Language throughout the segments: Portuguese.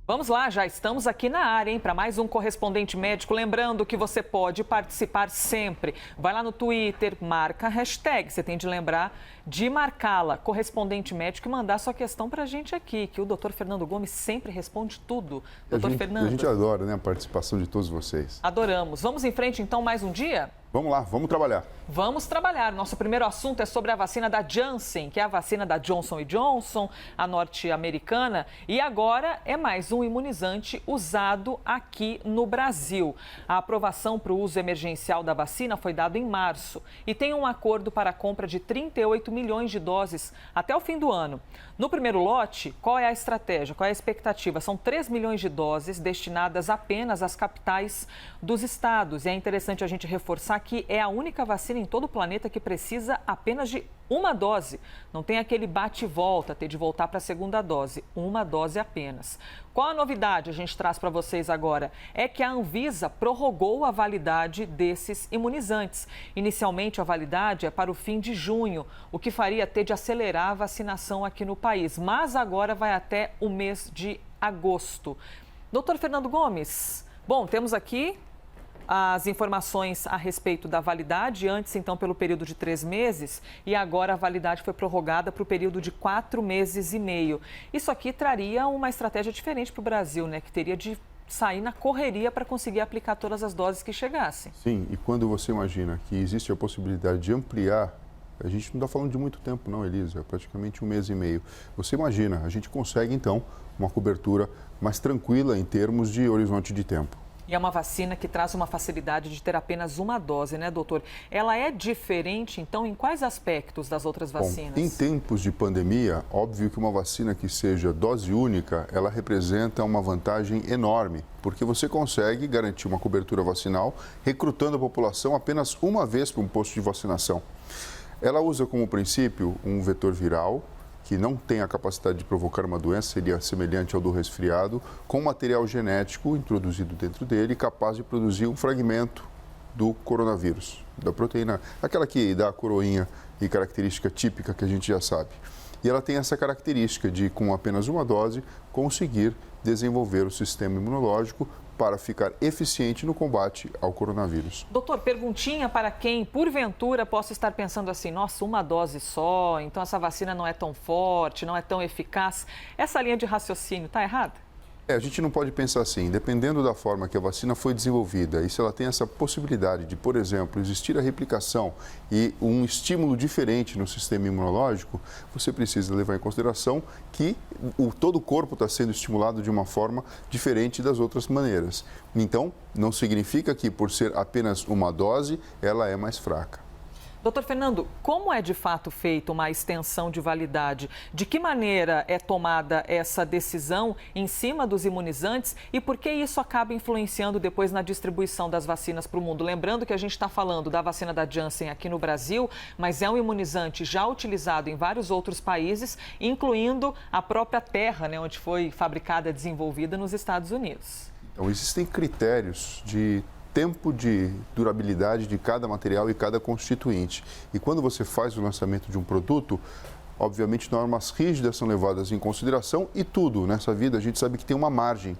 Vamos lá, já estamos aqui na área, hein, para mais um Correspondente Médico. Lembrando que você pode participar sempre. Vai lá no Twitter, marca a hashtag. Você tem de lembrar de marcá-la, Correspondente Médico, e mandar sua questão para a gente aqui, que o doutor Fernando Gomes sempre responde tudo. Doutor Fernando. A gente adora, né, a participação de todos vocês. Adoramos. Vamos em frente, então, mais um dia? Vamos lá, vamos trabalhar. Vamos trabalhar. Nosso primeiro assunto é sobre a vacina da Janssen, que é a vacina da Johnson & Johnson, a norte-americana. E agora é mais um imunizante usado aqui no Brasil. A aprovação para o uso emergencial da vacina foi dada em março e tem um acordo para a compra de 38 milhões de doses até o fim do ano. No primeiro lote, qual é a estratégia? Qual é a expectativa? São 3 milhões de doses destinadas apenas às capitais dos estados. E é interessante a gente reforçar que é a única vacina em todo o planeta que precisa apenas de uma dose. Não tem aquele bate e volta, ter de voltar para a segunda dose. Uma dose apenas. Qual a novidade a gente traz para vocês agora? É que a Anvisa prorrogou a validade desses imunizantes. Inicialmente, a validade é para o fim de junho, o que faria ter de acelerar a vacinação aqui no país. Mas agora vai até o mês de agosto. Doutor Fernando Gomes, bom, temos aqui as informações a respeito da validade, antes então pelo período de 3 meses e agora a validade foi prorrogada para o período de 4 meses e meio. Isso aqui traria uma estratégia diferente para o Brasil, né? Que teria de sair na correria para conseguir aplicar todas as doses que chegassem. Sim, e quando você imagina que existe a possibilidade de ampliar, a gente não está falando de muito tempo não, Elisa, é praticamente 1 mês e meio. Você imagina, a gente consegue então uma cobertura mais tranquila em termos de horizonte de tempo. E é uma vacina que traz uma facilidade de ter apenas uma dose, né, doutor? Ela é diferente, então, em quais aspectos das outras vacinas? Bom, em tempos de pandemia, óbvio que uma vacina que seja dose única, ela representa uma vantagem enorme, porque você consegue garantir uma cobertura vacinal recrutando a população apenas uma vez para um posto de vacinação. Ela usa como princípio um vetor viral, que não tem a capacidade de provocar uma doença, seria semelhante ao do resfriado, com material genético introduzido dentro dele, capaz de produzir um fragmento do coronavírus, da proteína, aquela que dá a coroinha e característica típica que a gente já sabe. E ela tem essa característica de, com apenas uma dose, conseguir desenvolver o sistema imunológico para ficar eficiente no combate ao coronavírus. Doutor, perguntinha para quem, porventura, possa estar pensando assim, nossa, uma dose só, então essa vacina não é tão forte, não é tão eficaz. Essa linha de raciocínio está errada? A gente não pode pensar assim, dependendo da forma que a vacina foi desenvolvida e se ela tem essa possibilidade de, por exemplo, existir a replicação e um estímulo diferente no sistema imunológico, você precisa levar em consideração que todo o corpo está sendo estimulado de uma forma diferente das outras maneiras. Então, não significa que por ser apenas uma dose, ela é mais fraca. Doutor Fernando, como é de fato feita uma extensão de validade? De que maneira é tomada essa decisão em cima dos imunizantes e por que isso acaba influenciando depois na distribuição das vacinas para o mundo? Lembrando que a gente está falando da vacina da Janssen aqui no Brasil, mas é um imunizante já utilizado em vários outros países, incluindo a própria terra, né, onde foi fabricada e desenvolvida nos Estados Unidos. Então, existem critérios de tempo de durabilidade de cada material e cada constituinte. E quando você faz o lançamento de um produto, obviamente normas rígidas são levadas em consideração e tudo nessa vida a gente sabe que tem uma margem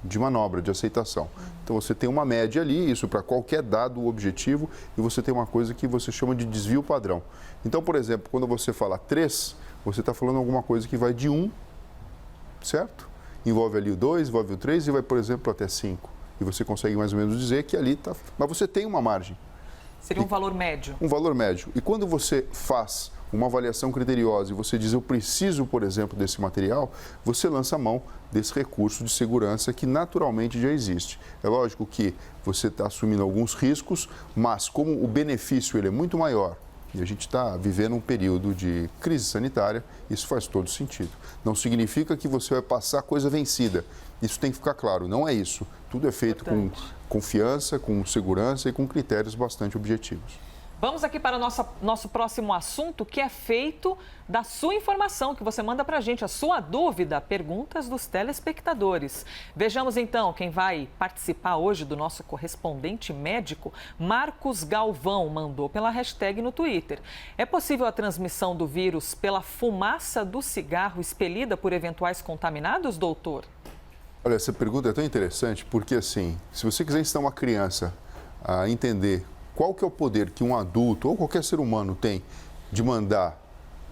de manobra, de aceitação. Então você tem uma média ali, isso para qualquer dado objetivo, e você tem uma coisa que você chama de desvio padrão. Então, por exemplo, quando você fala 3, você está falando alguma coisa que vai de 1, certo? Envolve ali o 2, envolve o 3 e vai, por exemplo, até 5. E você consegue mais ou menos dizer que ali está... Mas você tem uma margem. Seria um valor médio. Um valor médio. E quando você faz uma avaliação criteriosa e você diz, eu preciso, por exemplo, desse material, você lança a mão desse recurso de segurança que naturalmente já existe. É lógico que você está assumindo alguns riscos, mas como o benefício ele é muito maior, e a gente está vivendo um período de crise sanitária, isso faz todo sentido. Não significa que você vai passar coisa vencida. Isso tem que ficar claro, não é isso. Tudo é feito com confiança, com segurança e com critérios bastante objetivos. Vamos aqui para o nosso próximo assunto, que é feito da sua informação, que você manda para a gente, a sua dúvida, perguntas dos telespectadores. Vejamos então quem vai participar hoje do nosso correspondente médico. Marcos Galvão mandou pela hashtag no Twitter. É possível a transmissão do vírus pela fumaça do cigarro expelida por eventuais contaminados, doutor? Olha, essa pergunta é tão interessante porque, assim, se você quiser ensinar uma criança a entender qual que é o poder que um adulto ou qualquer ser humano tem de mandar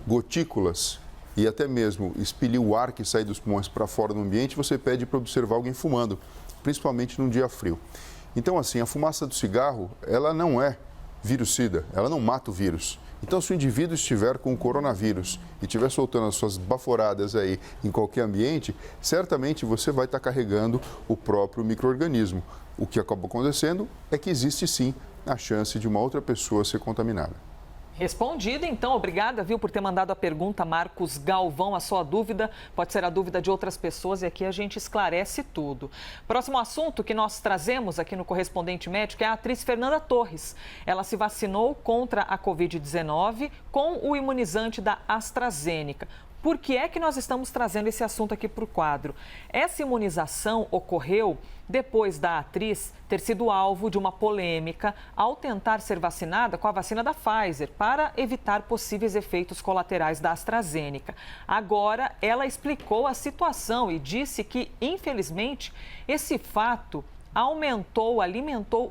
gotículas e até mesmo expelir o ar que sai dos pulmões para fora do ambiente, você pede para observar alguém fumando, principalmente num dia frio. Então, assim, a fumaça do cigarro, ela não é virucida, ela não mata o vírus. Então, se o indivíduo estiver com o coronavírus e estiver soltando as suas baforadas aí em qualquer ambiente, certamente você vai estar carregando o próprio micro-organismo. O que acaba acontecendo é que existe sim a chance de uma outra pessoa ser contaminada. Respondido, então. Obrigada, viu, por ter mandado a pergunta, Marcos Galvão. A sua dúvida pode ser a dúvida de outras pessoas e aqui a gente esclarece tudo. Próximo assunto que nós trazemos aqui no Correspondente Médico é a atriz Fernanda Torres. Ela se vacinou contra a Covid-19 com o imunizante da AstraZeneca. Por que é que nós estamos trazendo esse assunto aqui para o quadro? Essa imunização ocorreu depois da atriz ter sido alvo de uma polêmica ao tentar ser vacinada com a vacina da Pfizer para evitar possíveis efeitos colaterais da AstraZeneca. Agora, ela explicou a situação e disse que, infelizmente, esse fato alimentou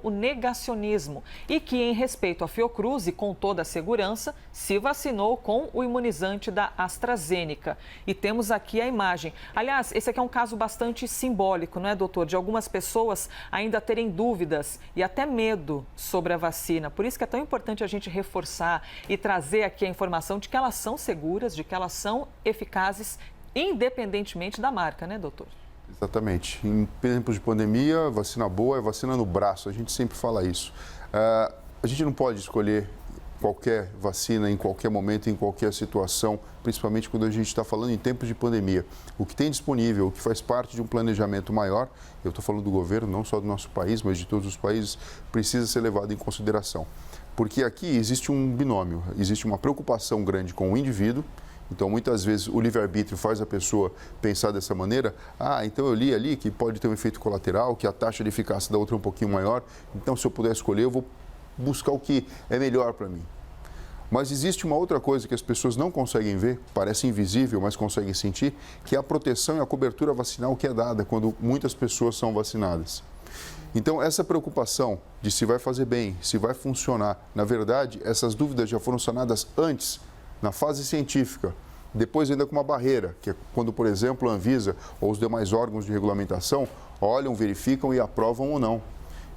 o negacionismo e que, em respeito à Fiocruz e com toda a segurança, se vacinou com o imunizante da AstraZeneca. E temos aqui a imagem. Aliás, esse aqui é um caso bastante simbólico, não é, doutor? De algumas pessoas ainda terem dúvidas e até medo sobre a vacina. Por isso que é tão importante a gente reforçar e trazer aqui a informação de que elas são seguras, de que elas são eficazes, independentemente da marca, né, doutor? Exatamente. Em tempos de pandemia, vacina boa é vacina no braço. A gente sempre fala isso. A gente não pode escolher qualquer vacina em qualquer momento, em qualquer situação, principalmente quando a gente está falando em tempos de pandemia. O que tem disponível, o que faz parte de um planejamento maior, eu estou falando do governo, não só do nosso país, mas de todos os países, precisa ser levado em consideração. Porque aqui existe um binômio, existe uma preocupação grande com o indivíduo. Então, muitas vezes, o livre-arbítrio faz a pessoa pensar dessa maneira. Então eu li ali que pode ter um efeito colateral, que a taxa de eficácia da outra é um pouquinho maior. Então, se eu puder escolher, eu vou buscar o que é melhor para mim. Mas existe uma outra coisa que as pessoas não conseguem ver, parece invisível, mas conseguem sentir, que é a proteção e a cobertura vacinal que é dada quando muitas pessoas são vacinadas. Então, essa preocupação de se vai fazer bem, se vai funcionar, na verdade, essas dúvidas já foram sanadas antes, na fase científica, depois ainda com uma barreira, que é quando, por exemplo, a Anvisa ou os demais órgãos de regulamentação olham, verificam e aprovam ou não.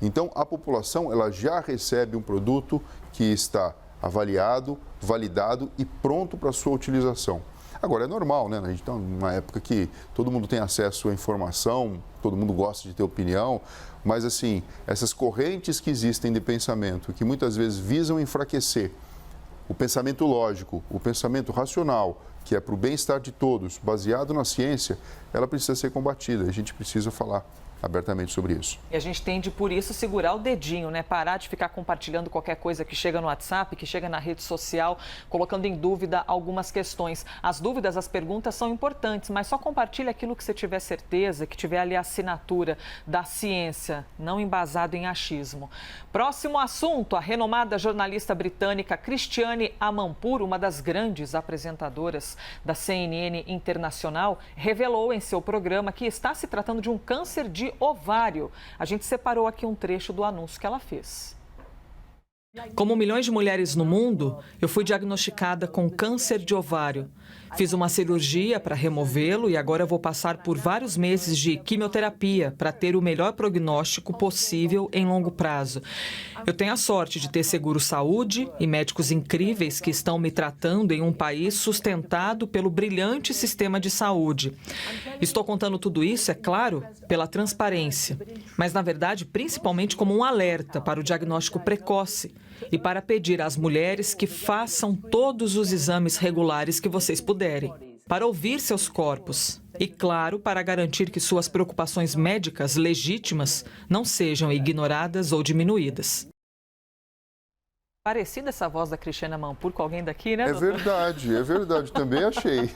Então, a população ela já recebe um produto que está avaliado, validado e pronto para a sua utilização. Agora, é normal, né? A gente está numa época que todo mundo tem acesso à informação, todo mundo gosta de ter opinião, mas, assim, essas correntes que existem de pensamento, que muitas vezes visam enfraquecer o pensamento lógico, o pensamento racional, que é para o bem-estar de todos, baseado na ciência, ela precisa ser combatida. A gente precisa falar abertamente sobre isso. E a gente tem de, por isso, segurar o dedinho, né? Parar de ficar compartilhando qualquer coisa que chega no WhatsApp, que chega na rede social, colocando em dúvida algumas questões. As dúvidas, as perguntas são importantes, mas só compartilhe aquilo que você tiver certeza, que tiver ali a assinatura da ciência, não embasado em achismo. Próximo assunto, a renomada jornalista britânica Christiane Amanpour, uma das grandes apresentadoras da CNN Internacional, revelou em seu programa que está se tratando de um câncer de ovário. A gente separou aqui um trecho do anúncio que ela fez. Como milhões de mulheres no mundo, eu fui diagnosticada com câncer de ovário. Fiz uma cirurgia para removê-lo e agora vou passar por vários meses de quimioterapia para ter o melhor prognóstico possível em longo prazo. Eu tenho a sorte de ter seguro-saúde e médicos incríveis que estão me tratando em um país sustentado pelo brilhante sistema de saúde. Estou contando tudo isso, é claro, pela transparência, mas, na verdade, principalmente como um alerta para o diagnóstico precoce e para pedir às mulheres que façam todos os exames regulares que vocês puderem, para ouvir seus corpos e, claro, para garantir que suas preocupações médicas legítimas não sejam ignoradas ou diminuídas. Parecida essa voz da Cristiane Amanpour com alguém daqui, né, É doutor? verdade, também achei.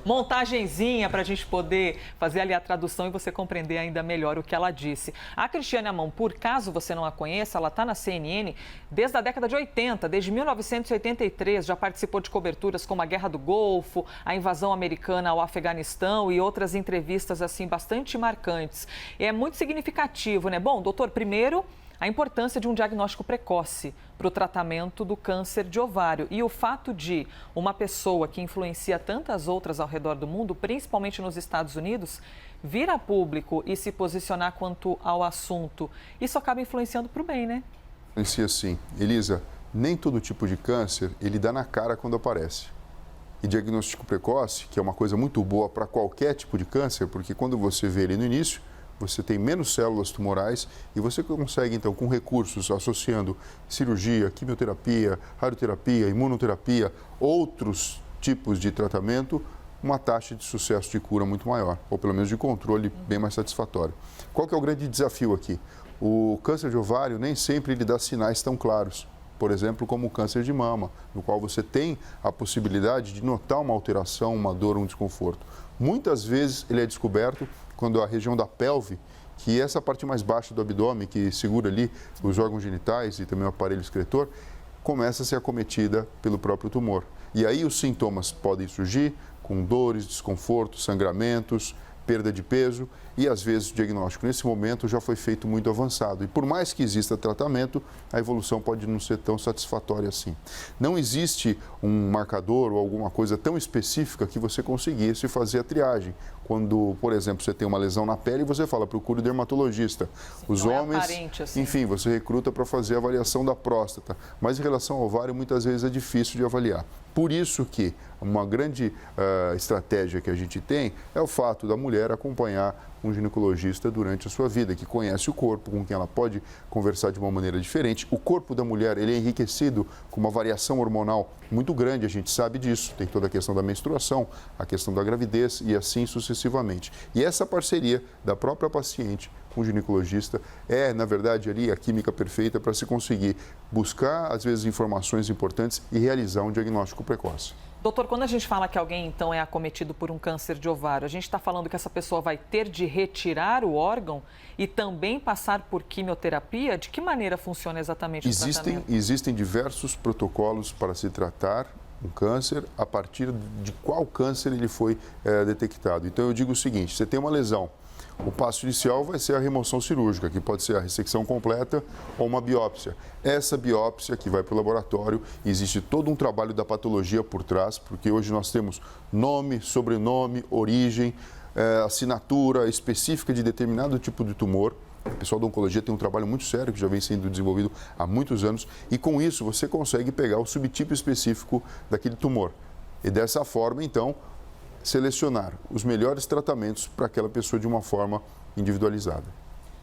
Montagenzinha para a gente poder fazer ali a tradução e você compreender ainda melhor o que ela disse. A Cristiane Amanpour, caso você não a conheça, ela está na CNN desde a década de 80, desde 1983, já participou de coberturas como a Guerra do Golfo, a invasão americana ao Afeganistão e outras entrevistas assim bastante marcantes. E é muito significativo, né? Bom, doutor, primeiro, a importância de um diagnóstico precoce para o tratamento do câncer de ovário e o fato de uma pessoa que influencia tantas outras ao redor do mundo, principalmente nos Estados Unidos, vir a público e se posicionar quanto ao assunto, isso acaba influenciando para o bem, né? Influencia sim. Elisa, nem todo tipo de câncer ele dá na cara quando aparece. E diagnóstico precoce, que é uma coisa muito boa para qualquer tipo de câncer, porque quando você vê ele no início, você tem menos células tumorais e você consegue, então, com recursos associando cirurgia, quimioterapia, radioterapia, imunoterapia, outros tipos de tratamento, uma taxa de sucesso de cura muito maior, ou pelo menos de controle bem mais satisfatório. Qual que é o grande desafio aqui? O câncer de ovário nem sempre ele dá sinais tão claros. Por exemplo, como o câncer de mama, no qual você tem a possibilidade de notar uma alteração, uma dor, um desconforto. Muitas vezes ele é descoberto quando a região da pelve, que é essa parte mais baixa do abdômen, que segura ali os órgãos genitais e também o aparelho excretor, começa a ser acometida pelo próprio tumor. E aí os sintomas podem surgir com dores, desconfortos, sangramentos, perda de peso e, às vezes, o diagnóstico nesse momento já foi feito muito avançado. E por mais que exista tratamento, a evolução pode não ser tão satisfatória assim. Não existe um marcador ou alguma coisa tão específica que você conseguisse fazer a triagem. Quando, por exemplo, você tem uma lesão na pele, você fala, procure o dermatologista. Os homens, assim. enfim, você recruta para fazer a avaliação da próstata. Mas em relação ao ovário, muitas vezes é difícil de avaliar. Por isso que uma grande estratégia que a gente tem é o fato da mulher acompanhar um ginecologista durante a sua vida, que conhece o corpo, com quem ela pode conversar de uma maneira diferente. O corpo da mulher ele é enriquecido com uma variação hormonal muito grande, a gente sabe disso. Tem toda a questão da menstruação, a questão da gravidez e assim sucessivamente. E essa parceria da própria paciente com o ginecologista é, na verdade, ali a química perfeita para se conseguir buscar, às vezes, informações importantes e realizar um diagnóstico precoce. Doutor, quando a gente fala que alguém, então, é acometido por um câncer de ovário, a gente está falando que essa pessoa vai ter de retirar o órgão e também passar por quimioterapia? De que maneira funciona exatamente o tratamento? Existem diversos protocolos para se tratar um câncer a partir de qual câncer ele foi detectado. Então, eu digo o seguinte, você tem uma lesão. O passo inicial vai ser a remoção cirúrgica, que pode ser a ressecção completa ou uma biópsia. Essa biópsia que vai para o laboratório, existe todo um trabalho da patologia por trás, porque hoje nós temos nome, sobrenome, origem, assinatura específica de determinado tipo de tumor. O pessoal da oncologia tem um trabalho muito sério que já vem sendo desenvolvido há muitos anos e com isso você consegue pegar o subtipo específico daquele tumor. E dessa forma, então, selecionar os melhores tratamentos para aquela pessoa de uma forma individualizada.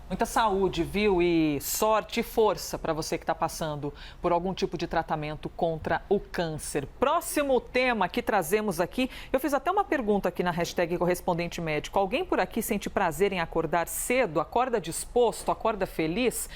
Muita saúde, viu? E sorte e força para você que está passando por algum tipo de tratamento contra o câncer. Próximo tema que trazemos aqui, eu fiz até uma pergunta aqui na hashtag Correspondente Médico. Alguém por aqui sente prazer em acordar cedo? Acorda disposto? Acorda feliz?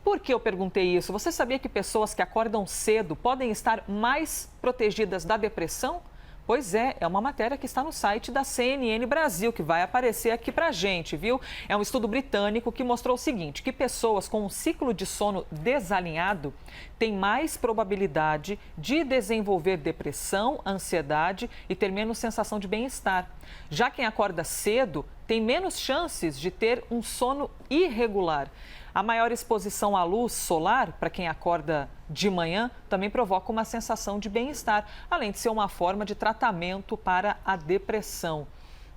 Por que eu perguntei isso? Você sabia que pessoas que acordam cedo podem estar mais protegidas da depressão? Pois é uma matéria que está no site da CNN Brasil, que vai aparecer aqui pra gente, viu? É um estudo britânico que mostrou o seguinte, que pessoas com um ciclo de sono desalinhado têm mais probabilidade de desenvolver depressão, ansiedade e ter menos sensação de bem-estar. Já quem acorda cedo tem menos chances de ter um sono irregular. A maior exposição à luz solar, para quem acorda de manhã, também provoca uma sensação de bem-estar, além de ser uma forma de tratamento para a depressão.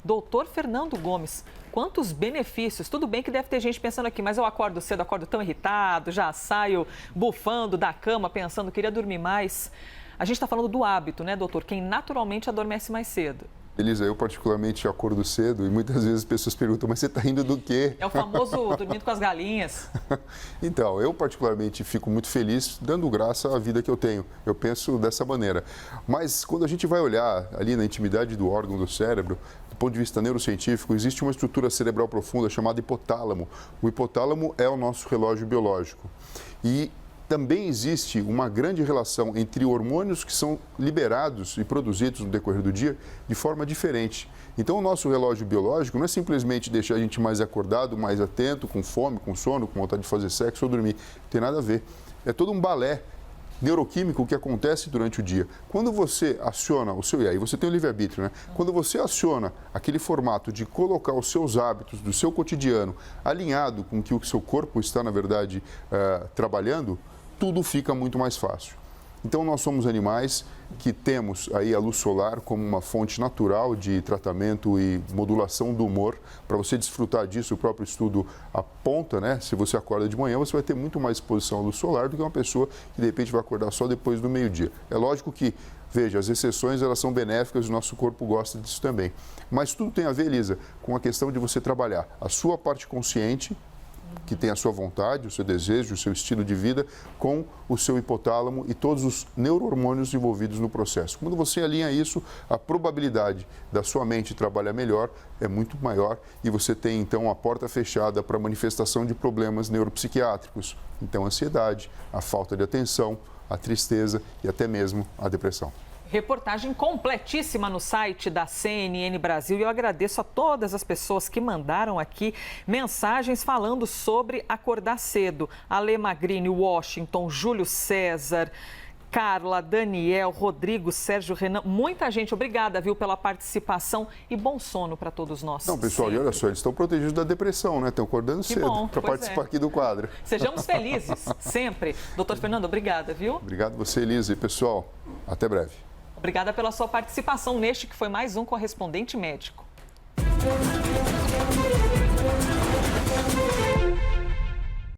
Doutor Fernando Gomes, quantos benefícios? Tudo bem que deve ter gente pensando aqui, mas eu acordo cedo, acordo tão irritado, já saio bufando da cama, pensando que queria dormir mais. A gente está falando do hábito, né, doutor? Quem naturalmente adormece mais cedo. Elisa, eu particularmente acordo cedo e muitas vezes as pessoas perguntam, mas você está rindo do quê? É o famoso dormindo com as galinhas. Então, eu particularmente fico muito feliz dando graça à vida que eu tenho. Eu penso dessa maneira. Mas quando a gente vai olhar ali na intimidade do órgão do cérebro, do ponto de vista neurocientífico, existe uma estrutura cerebral profunda chamada hipotálamo. O hipotálamo é o nosso relógio biológico. E também existe uma grande relação entre hormônios que são liberados e produzidos no decorrer do dia de forma diferente. Então, o nosso relógio biológico não é simplesmente deixar a gente mais acordado, mais atento, com fome, com sono, com vontade de fazer sexo ou dormir. Não tem nada a ver. É todo um balé neuroquímico que acontece durante o dia. Quando você aciona o seu... E aí você tem o livre-arbítrio, né? Quando você aciona aquele formato de colocar os seus hábitos do seu cotidiano alinhado com o que o seu corpo está, na verdade, trabalhando, tudo fica muito mais fácil. Então, nós somos animais que temos aí a luz solar como uma fonte natural de tratamento e modulação do humor. Para você desfrutar disso, o próprio estudo aponta, né? Se você acorda de manhã, você vai ter muito mais exposição à luz solar do que uma pessoa que, de repente, vai acordar só depois do meio-dia. É lógico que, veja, as exceções, elas são benéficas e o nosso corpo gosta disso também. Mas tudo tem a ver, Elisa, com a questão de você trabalhar a sua parte consciente, que tem a sua vontade, o seu desejo, o seu estilo de vida, com o seu hipotálamo e todos os neurohormônios envolvidos no processo. Quando você alinha isso, a probabilidade da sua mente trabalhar melhor é muito maior e você tem, então, a porta fechada para a manifestação de problemas neuropsiquiátricos. Então, a ansiedade, a falta de atenção, a tristeza e até mesmo a depressão. Reportagem completíssima no site da CNN Brasil e eu agradeço a todas as pessoas que mandaram aqui mensagens falando sobre acordar cedo. Ale Magrini, Washington, Júlio César, Carla, Daniel, Rodrigo, Sérgio, Renan, muita gente. Obrigada, viu, pela participação e bom sono para todos nós. Não, pessoal, e olha só, eles estão protegidos da depressão, né? Estão acordando cedo para participar aqui do quadro. Sejamos felizes, sempre. Doutor Fernando, obrigada, viu? Obrigado você, Elisa. E, pessoal, até breve. Obrigada pela sua participação neste que foi mais um Correspondente Médico.